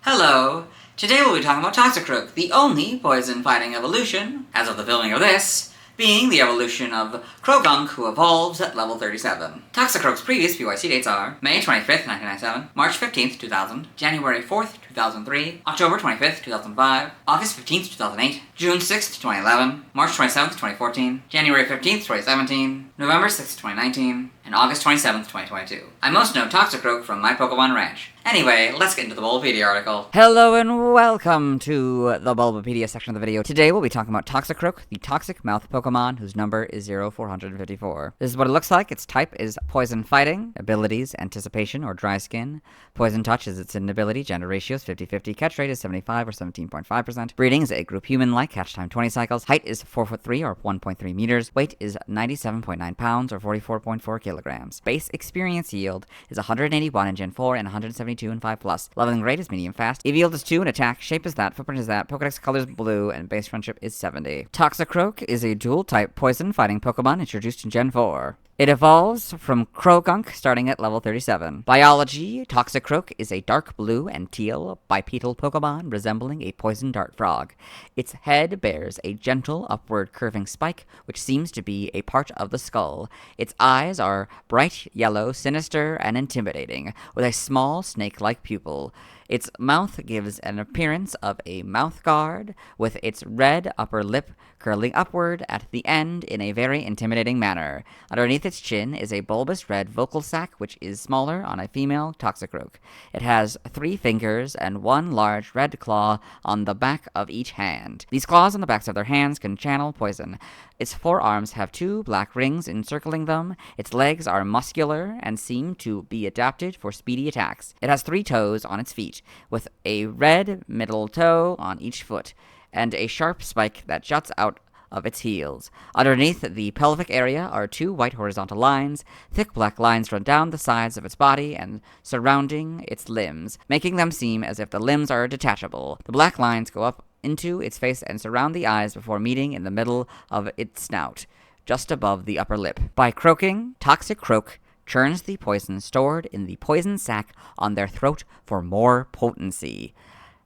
Hello! Today we'll be talking about Toxicroak, the only poison-fighting evolution, as of the filming of this, being the evolution of Croagunk, who evolves at level 37. Toxicroak's previous PYC dates are May 25th, 1997, March 15th, 2000, January 4th, 2003, October 25th, 2005, August 15th, 2008, June 6th, 2011, March 27th, 2014, January 15th, 2017, November 6th, 2019, and August 27th, 2022. I most know Toxicroak from My Pokémon Ranch. Anyway, let's get into the Bulbapedia article. Hello and welcome to the Bulbapedia section of the video. Today we'll be talking about Toxicroak, the toxic mouth Pokemon whose number is 0454. This is what it looks like. Its type is Poison Fighting, abilities Anticipation or Dry Skin. Poison Touch is its ability, gender ratio is 50-50, catch rate is 75 or 17.5%. Breeding is a group human-like, catch time 20 cycles. Height is 4'3" or 1.3 meters. Weight is 97.9 pounds or 44.4 kilograms. Base experience yield is 181 in Gen 4 and 172 in 5+. Leveling rate is medium fast. EV yield is 2 and attack. Shape is that. Footprint is that. Pokedex color is blue and base friendship is 70. Toxicroak is a dual-type poison-fighting Pokemon introduced in Gen 4. It evolves from Croagunk starting at level 37. Biology: Toxicroak is a dark blue and teal bipedal Pokemon resembling a poison dart frog. Its head bears a gentle upward curving spike, which seems to be a part of the skull. Its eyes are bright yellow, sinister, and intimidating, with a small snake-like pupil. Its mouth gives an appearance of a mouth guard, with its red upper lip curling upward at the end in a very intimidating manner. Underneath its chin is a bulbous red vocal sac, which is smaller on a female Toxicroak. It has 3 fingers and 1 large red claw on the back of each hand. These claws on the backs of their hands can channel poison. Its forearms have 2 black rings encircling them. Its legs are muscular and seem to be adapted for speedy attacks. It has 3 toes on its feet, with a red middle toe on each foot, and a sharp spike that juts out of its heels. Underneath the pelvic area are 2 white horizontal lines. Thick black lines run down the sides of its body and surrounding its limbs, making them seem as if the limbs are detachable. The black lines go up into its face and surround the eyes before meeting in the middle of its snout, just above the upper lip. By croaking, Toxicroak churns the poison stored in the poison sac on their throat for more potency.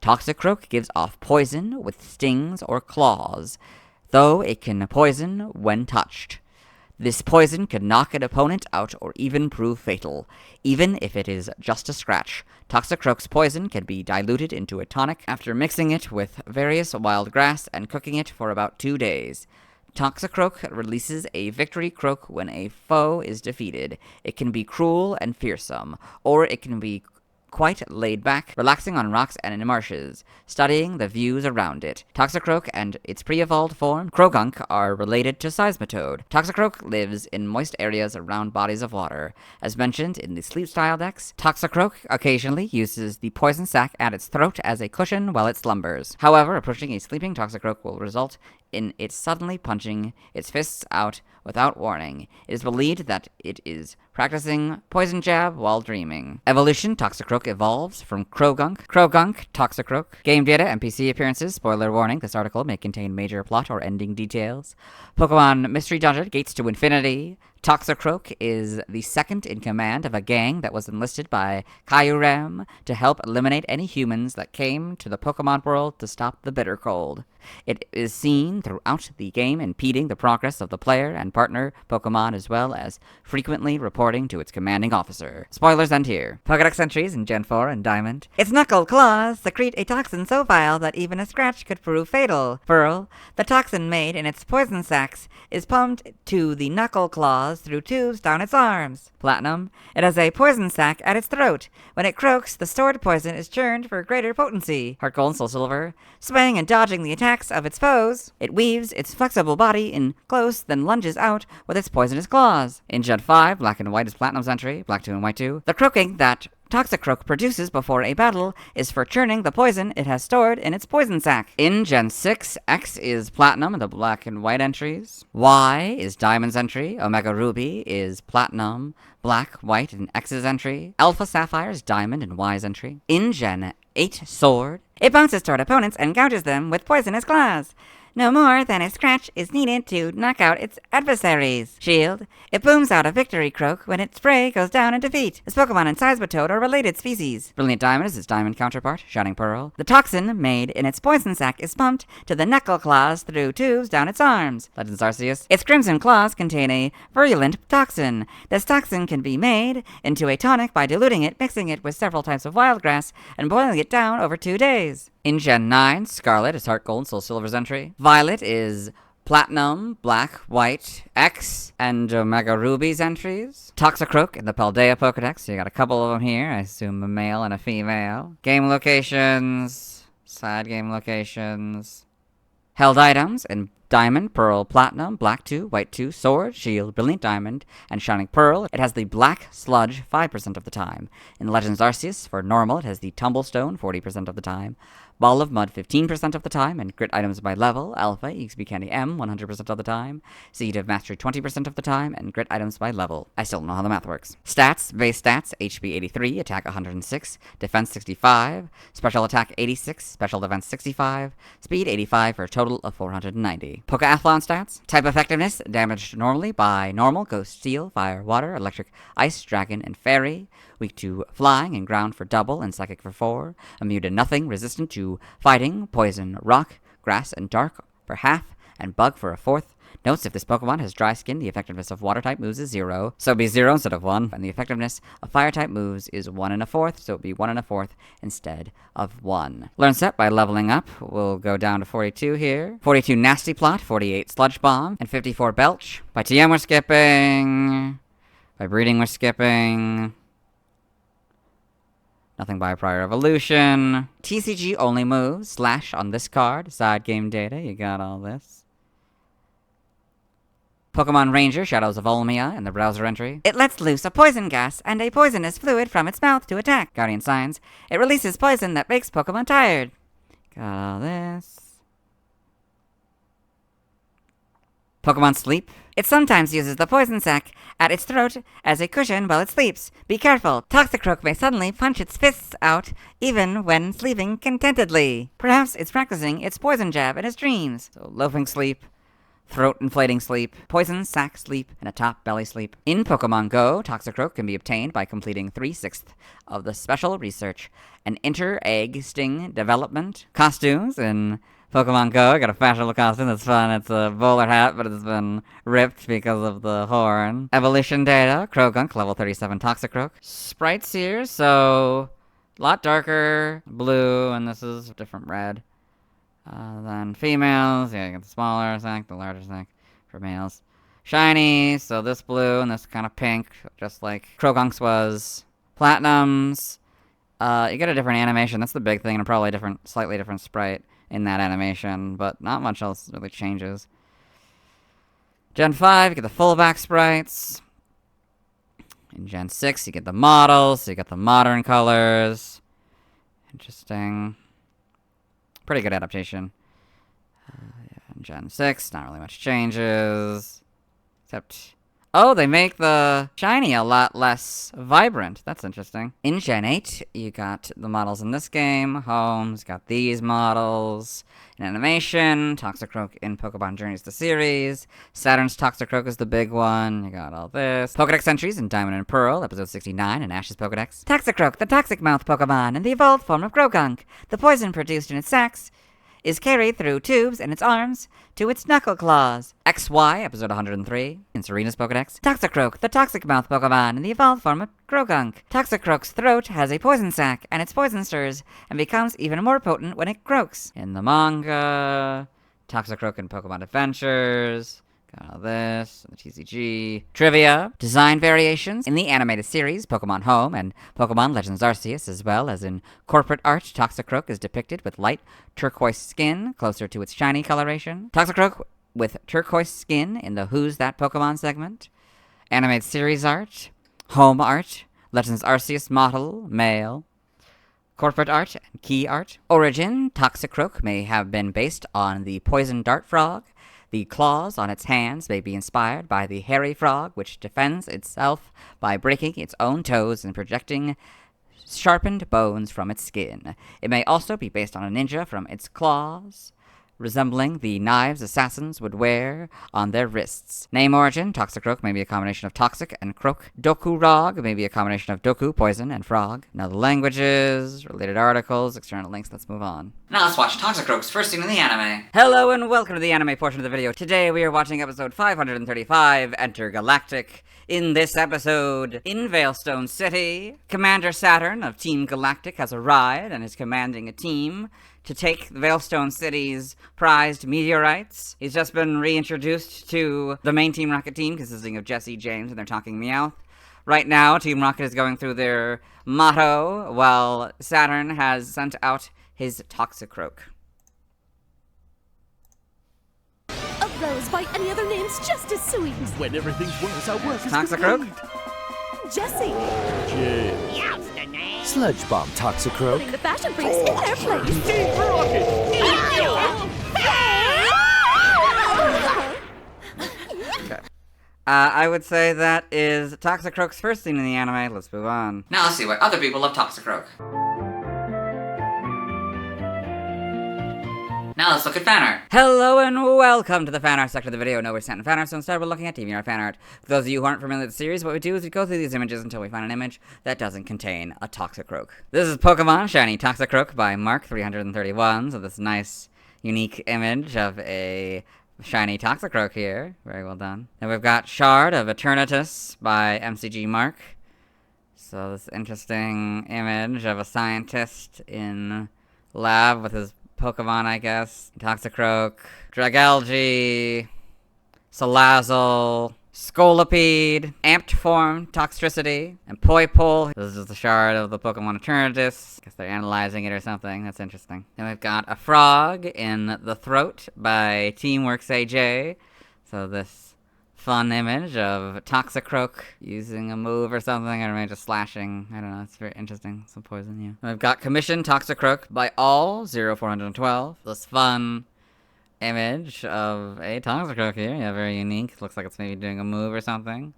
Toxicroak gives off poison with stings or claws, though it can poison when touched. This poison could knock an opponent out or even prove fatal, even if it is just a scratch. Toxicroak's poison can be diluted into a tonic after mixing it with various wild grass and cooking it for about 2 days. Toxicroak releases a victory croak when a foe is defeated. It can be cruel and fearsome, or it can be quite laid back, relaxing on rocks and in marshes, studying the views around it. Toxicroak and its pre-evolved form, Croagunk, are related to Seismitoad. Toxicroak lives in moist areas around bodies of water. As mentioned in the Sleep Style Dex, Toxicroak occasionally uses the poison sac at its throat as a cushion while it slumbers. However, approaching a sleeping Toxicroak will result in it suddenly punching its fists out without warning. It is believed that it is practicing poison jab while dreaming. Evolution: Toxicroak evolves from Croagunk. Croagunk, Toxicroak. Game data, NPC appearances. Spoiler warning, this article may contain major plot or ending details. Pokemon Mystery Dungeon, Gates to Infinity. Toxicroak is the second in command of a gang that was enlisted by Kyurem to help eliminate any humans that came to the Pokemon world to stop the bitter cold. It is seen throughout the game impeding the progress of the player and partner Pokemon, as well as frequently reporting to its commanding officer. Spoilers end here. Pokedex entries in Gen 4 and Diamond. Its knuckle claws secrete a toxin so vile that even a scratch could prove fatal. Pearl: the toxin made in its poison sacs is pumped to the knuckle claws through tubes down its arms. Platinum: it has a poison sac at its throat. When it croaks, the stored poison is churned for greater potency. Heart Gold and Soul Silver: swaying and dodging the attacks of its foes, it weaves its flexible body in close, then lunges out with its poisonous claws. In Gen 5, Black and White is Platinum's entry, Black 2 and White 2. The croaking that Toxicroak produces before a battle is for churning the poison it has stored in its poison sac. In Gen 6, X is Platinum, the Black and White entries. Y is Diamond's entry. Omega Ruby is Platinum, Black, White, and X's entry. Alpha Sapphire is Diamond and Y's entry. In Gen 8, Sword, it bounces toward opponents and gouges them with poisonous claws. No more than a scratch is needed to knock out its adversaries. Shield. It booms out a victory croak when its prey goes down in defeat. This Pokemon and Seismitoad are related species. Brilliant Diamond is its diamond counterpart, Shining Pearl. The toxin made in its poison sac is pumped to the knuckle claws through tubes down its arms. Legends Arceus. Its crimson claws contain a virulent toxin. This toxin can be made into a tonic by diluting it, mixing it with several types of wild grass, and boiling it down over 2 days. In Gen 9, Scarlet is Heart Gold, Soul Silver's entry. Violet is Platinum, Black, White, X, and Omega Ruby's entries. Toxicroak in the Paldea Pokedex. So you got a couple of them here. I assume a male and a female. Game locations. Side game locations. Held items in Diamond, Pearl, Platinum, Black 2, White 2, Sword, Shield, Brilliant Diamond, and Shining Pearl. It has the Black Sludge 5% of the time. In Legends Arceus, for Normal, it has the Tumblestone 40% of the time. Ball of Mud 15% of the time, and Grit items by level, Alpha, EXP Candy M 100% of the time, Seed of Mastery 20% of the time, and Grit items by level. I still don't know how the math works. Stats, base stats, HP 83, Attack 106, Defense 65, Special Attack 86, Special Defense 65, Speed 85 for a total of 490. Pokeathlon stats, Type Effectiveness, damaged normally by Normal, Ghost, Steel, Fire, Water, Electric, Ice, Dragon, and Fairy. Weak to Flying and Ground for double and Psychic for 4. Immune to Nothing, resistant to Fighting, Poison, Rock, Grass, and Dark for half, and Bug for a fourth. Notes, if this Pokemon has dry skin, the effectiveness of Water-type moves is 0, so it'll be 0 instead of 1, and the effectiveness of Fire-type moves is 1 1/4, so it'll be 1 1/4 instead of 1. Learn set by leveling up. We'll go down to 42 here. 42 Nasty Plot, 48 Sludge Bomb, and 54 Belch. By TM we're skipping. By Breeding we're skipping. Nothing by Prior Evolution. TCG only moves. Slash on this card. Side game data. You got all this. Pokemon Ranger, Shadows of Olmia, in the browser entry. It lets loose a poison gas and a poisonous fluid from its mouth to attack. Guardian Signs. It releases poison that makes Pokemon tired. Got all this. Pokemon Sleep. It sometimes uses the poison sac at its throat as a cushion while it sleeps. Be careful. Toxicroak may suddenly punch its fists out even when sleeping contentedly. Perhaps it's practicing its poison jab in its dreams. So loafing sleep, throat inflating sleep, poison sac sleep, and a top belly sleep. In Pokemon Go, Toxicroak can be obtained by completing 3/6 of the special research and inter-egg sting development. Costumes in Pokemon Go, I got a fashionable costume that's fun. It's a bowler hat, but it's been ripped because of the horn. Evolution data, Croagunk, level 37 Toxicroak. Sprites here, so a lot darker blue, and this is a different red. Then females, yeah, you get the smaller sac, the larger sac for males. Shiny, so this blue and this kind of pink, just like Croagunk's was. Platinums, you get a different animation, that's the big thing, and probably a slightly different sprite in that animation, but not much else really changes. Gen 5, you get the fullback sprites. In Gen 6, you get the models, so you get the modern colors. Interesting. Pretty good adaptation. In Gen 6, not really much changes. Except, oh, they make the shiny a lot less vibrant. That's interesting. In Gen 8, you got the models in this game. Home's got these models. In animation, Toxicroak in Pokemon Journeys the series. Saturn's Toxicroak is the big one. You got all this. Pokedex entries in Diamond and Pearl, episode 69 in Ash's Pokedex. Toxicroak, the toxic mouth Pokemon, and the evolved form of Croagunk. The poison produced in its sacs is carried through tubes in its arms to its knuckle claws. XY, episode 103, in Serena's Pokedex. Toxicroak, the toxic mouth Pokemon, and the evolved form of Croagunk. Toxicroak's throat has a poison sac, and its poison stirs and becomes even more potent when it croaks. In the manga, Toxicroak in Pokemon Adventures. Got all this, the TCG. Trivia. Design variations in the animated series, Pokemon Home and Pokemon Legends Arceus, as well as in corporate art, Toxicroak is depicted with light turquoise skin, closer to its shiny coloration. Toxicroak with turquoise skin in the Who's That Pokemon segment. Animated series art, home art, Legends Arceus model, male. Corporate art and key art. Origin, Toxicroak may have been based on the poison dart frog. The claws on its hands may be inspired by the hairy frog, which defends itself by breaking its own toes and projecting sharpened bones from its skin. It may also be based on a ninja from its claws, resembling the knives assassins would wear on their wrists. Name origin, Toxicroak may be a combination of toxic and croak. Dokurog may be a combination of doku, poison, and frog. Now the languages, related articles, external links, let's move on. Now let's watch Toxicroak's first scene in the anime. Hello and welcome to the anime portion of the video. Today we are watching episode 535, Enter Galactic. In this episode, in Veilstone City, Commander Saturn of Team Galactic has arrived and is commanding a team to take Veilstone City's prized meteorites. He's just been reintroduced to the main Team Rocket team, consisting of Jesse, James, and their talking Meowth. Right now, Team Rocket is going through their motto, while Saturn has sent out his Toxicroak. A rose by any other name's just as sweet. When everything's worse, our work is Toxicroak? complete. Jesse, James. Sludge Bomb Toxicroak. putting the fashion freaks in their place. Team Rocket! I would say that is Toxicroak's first scene in the anime. Let's move on. Now let's see what other people love Toxicroak. Now let's look at fan art. Hello and welcome to the fan art section of the video. No, we're sent fan art, so instead we're looking at DeviantArt fan art. For those of you who aren't familiar with the series, what we do is we go through these images until we find an image that doesn't contain a Toxicroak. This is Pokemon Shiny Toxicroak by Mark331, so this nice, unique image of a shiny Toxicroak here. Very well done. Then we've got Shard of Eternatus by MCG Mark. So this interesting image of a scientist in lab with his Pokemon, I guess. Toxicroak, Dragalge, Salazzle, Scolipede, Amped Form, Toxtricity, and Poipole. This is the shard of the Pokemon Eternatus. Guess they're analyzing it or something. That's interesting. Then we've got a frog in the throat by Teamworks AJ. So this fun image of Toxicroak using a move or something, or maybe just slashing. I don't know, it's very interesting. Some poison, yeah. And we've got Commission Toxicroak by All0412. This fun image of a Toxicroak here. Yeah, very unique. Looks like it's maybe doing a move or something.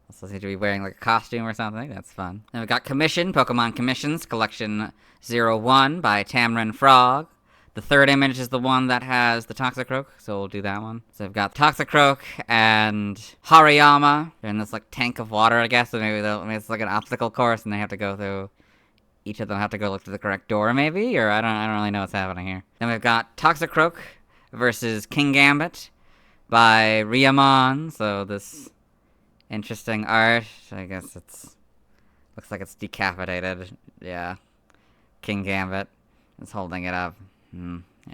Also seems to be wearing like a costume or something. That's fun. Then we've got Commission, Pokemon Commissions, Collection 01 by Tamron Frog. The third image is the one that has the Toxicroak, so we'll do that one. So we've got Toxicroak and Hariyama. They're in this like tank of water, I guess. So maybe it's like an obstacle course, and they have to go through. Each of them have to go look through the correct door, maybe, or I don't really know what's happening here. Then we've got Toxicroak versus King Gambit by Ryamon. So this interesting art. I guess looks like it's decapitated. Yeah, King Gambit is holding it up.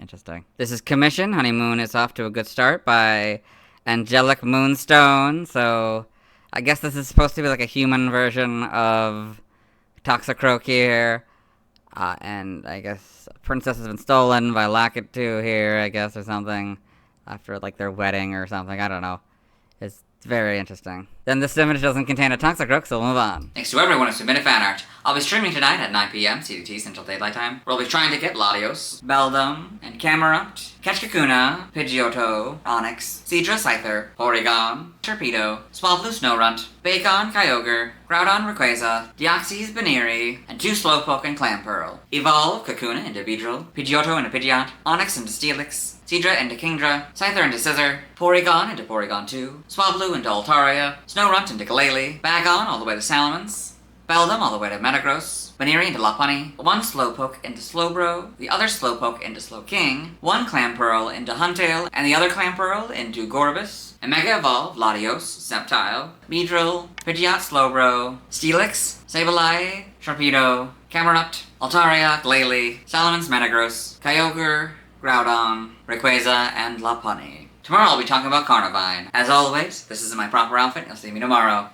Interesting. This is Commission. Honeymoon is off to a good start by Angelic Moonstone. So I guess this is supposed to be like a human version of Toxicroak here. And I guess Princess has been stolen by Lakitu here, I guess, or something. After like their wedding or something. I don't know. It's very interesting. Then this image doesn't contain a Toxicroak, so we'll move on. Thanks to everyone who submitted fan art. I'll be streaming tonight at 9 p.m. CDT Central Daylight Time, where we'll be trying to get Latios, Beldum, and Camerupt, Ketchkakuna, Pidgeotto, Onix, Seadra Scyther, Porygon, Torpedo, Swablu Snorunt, Bacon Kyogre, Groudon Rayquaza, Deoxys Baneri, and 2 Slowpoke and Clamperl. Evolve Kakuna into Beedrill, Pidgeotto into Pidgeot, Onix into Steelix, Seadra into Kingdra, Scyther into Scizor, Porygon into Porygon 2, Swablu into Altaria, Snorunt into Glalie, Bagon all the way to Salamence, Beldum all the way to Metagross, Baneri into Lopunny, 1 Slowpoke into Slowbro, the other Slowpoke into Slowking, 1 Clamperl into Huntail, and the other Clamperl into Gorbis, and Mega Evolve Latios, Sceptile, Beedrill, Pidgeot Slowbro, Steelix, Sableye, Sharpedo, Camerupt, Altaria, Glalie, Salamence Metagross, Kyogre, Groudon, Rayquaza, and Lopunny. Tomorrow I'll be talking about Carnivine. As always, this is in my proper outfit. You'll see me tomorrow.